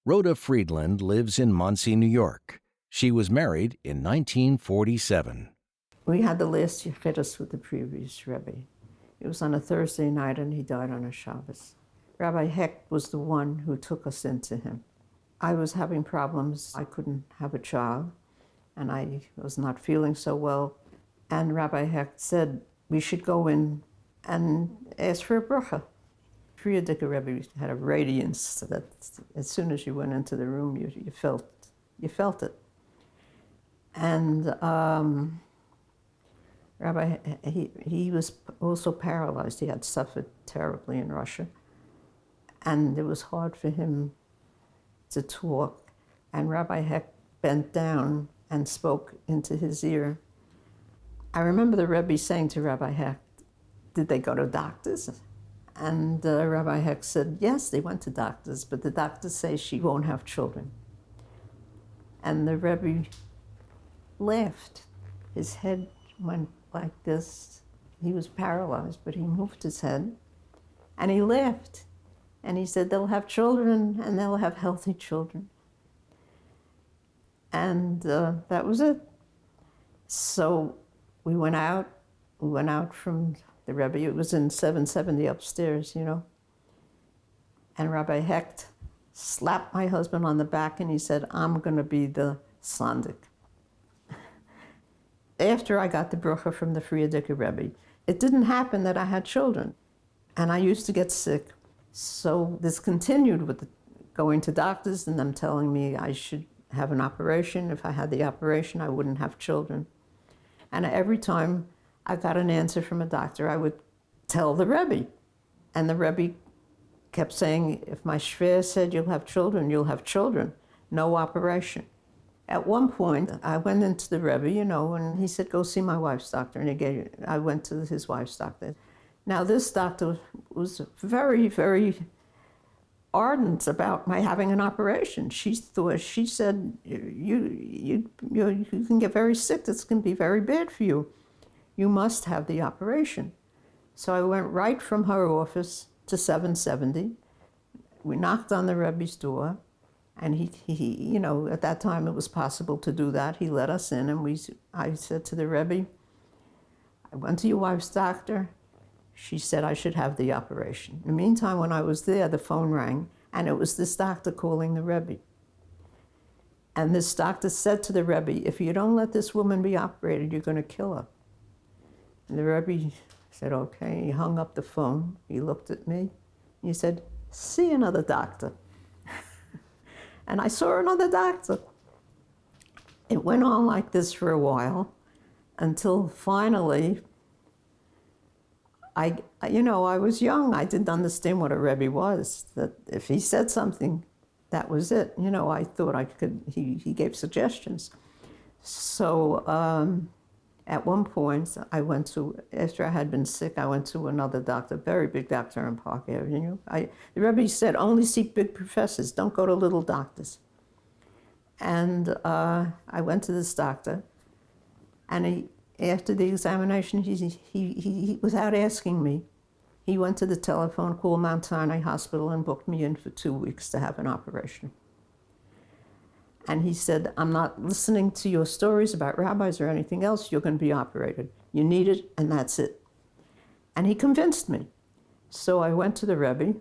Roda Friдланд lives in Monsey, New York. She was married in 1947. We had the last Yechidus with the previous Rebbe. It was on a Thursday night and he died on a Shabbos. Rabbi Hecht was the one who took us into him. I was having problems. I couldn't have a child and I was not feeling so well. And Rabbi Hecht said we should go in and ask for a bracha. Predüdduscher Rebbe had a radiance that as soon as you went into the room, you felt it. And Rabbi, he was also paralyzed. He had suffered terribly in Russia. And it was hard for him to talk. And Rabbi Hecht bent down and spoke into his ear. I remember the Rebbe saying to Rabbi Hecht, did they go to doctors? And Rabbi Hecht said, yes, they went to doctors, but the doctors say she won't have children. And the Rebbe laughed. His head went like this. He was paralyzed, but he moved his head and he laughed. And he said, they'll have children and they'll have healthy children. And that was it. So we went out from the Rebbe. It was in 770 upstairs, you know. And Rabbi Hecht slapped my husband on the back and he said, I'm going to be the sandik. After I got the bracha from the Predüdduscher Rebbe, it didn't happen that I had children. And I used to get sick. So this continued with going to doctors and them telling me I should have an operation. If I had the operation, I wouldn't have children. And every time I got an answer from a doctor, I would tell the Rebbe. And the Rebbe kept saying, if my shver said you'll have children, you'll have children. No operation. At one point, I went into the Rebbe, you know, and he said, go see my wife's doctor. And I went to his wife's doctor. Now, this doctor was very, very ardent about my having an operation. She said, you can get very sick. This can be very bad for you. You must have the operation. So I went right from her office to 770. We knocked on the Rebbe's door. And he, you know, at that time it was possible to do that. He let us in, and I said to the Rebbe, I went to your wife's doctor. She said I should have the operation. In the meantime, when I was there, the phone rang, and it was this doctor calling the Rebbe. And this doctor said to the Rebbe, if you don't let this woman be operated, you're going to kill her. And the Rebbe said, okay. He hung up the phone. He looked at me. He said, see another doctor. And I saw another doctor. It went on like this for a while until finally, I was young. I didn't understand what a Rebbe was, that if he said something, that was it. You know, I thought I could, he gave suggestions. So at one point, after I had been sick, I went to another doctor, a very big doctor in Park Avenue. The Rebbe said, only see big professors, don't go to little doctors. And I went to this doctor, and after the examination, he without asking me, he went to the telephone, called Mount Sinai Hospital, and booked me in for 2 weeks to have an operation. And he said, I'm not listening to your stories about rabbis or anything else. You're going to be operated. You need it, and that's it. And he convinced me. So I went to the Rebbe,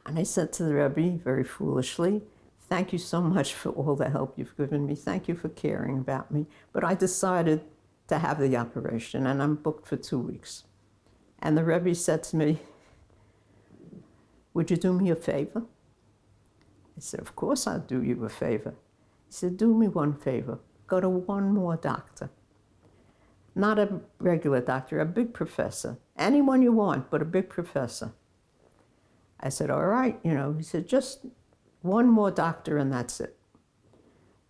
and I said to the Rebbe, very foolishly, thank you so much for all the help you've given me. Thank you for caring about me. But I decided to have the operation, and I'm booked for 2 weeks. And the Rebbe said to me, would you do me a favor? I said, of course I'll do you a favor. He said, do me one favor. Go to one more doctor. Not a regular doctor, a big professor. Anyone you want, but a big professor. I said, all right, you know. He said, just one more doctor and that's it.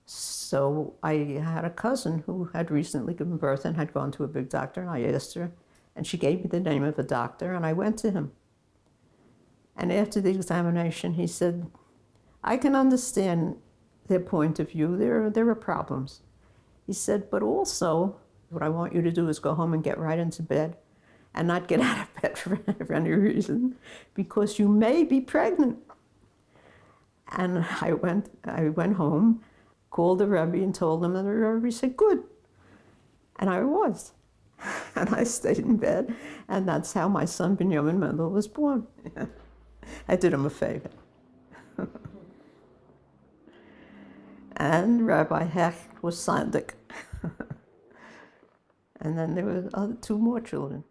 So I had a cousin who had recently given birth and had gone to a big doctor, and I asked her, and she gave me the name of a doctor, and I went to him. And after the examination, he said, I can understand their point of view. There are problems. He said, but also, what I want you to do is go home and get right into bed and not get out of bed for any reason, because you may be pregnant. And I went home, called the Rebbe and told him, and the Rebbe said, good. And I was. And I stayed in bed, and that's how my son Benjamin Mendel was born. I did him a favor. And Rabbi Hecht was Sandik. And then there were two more children.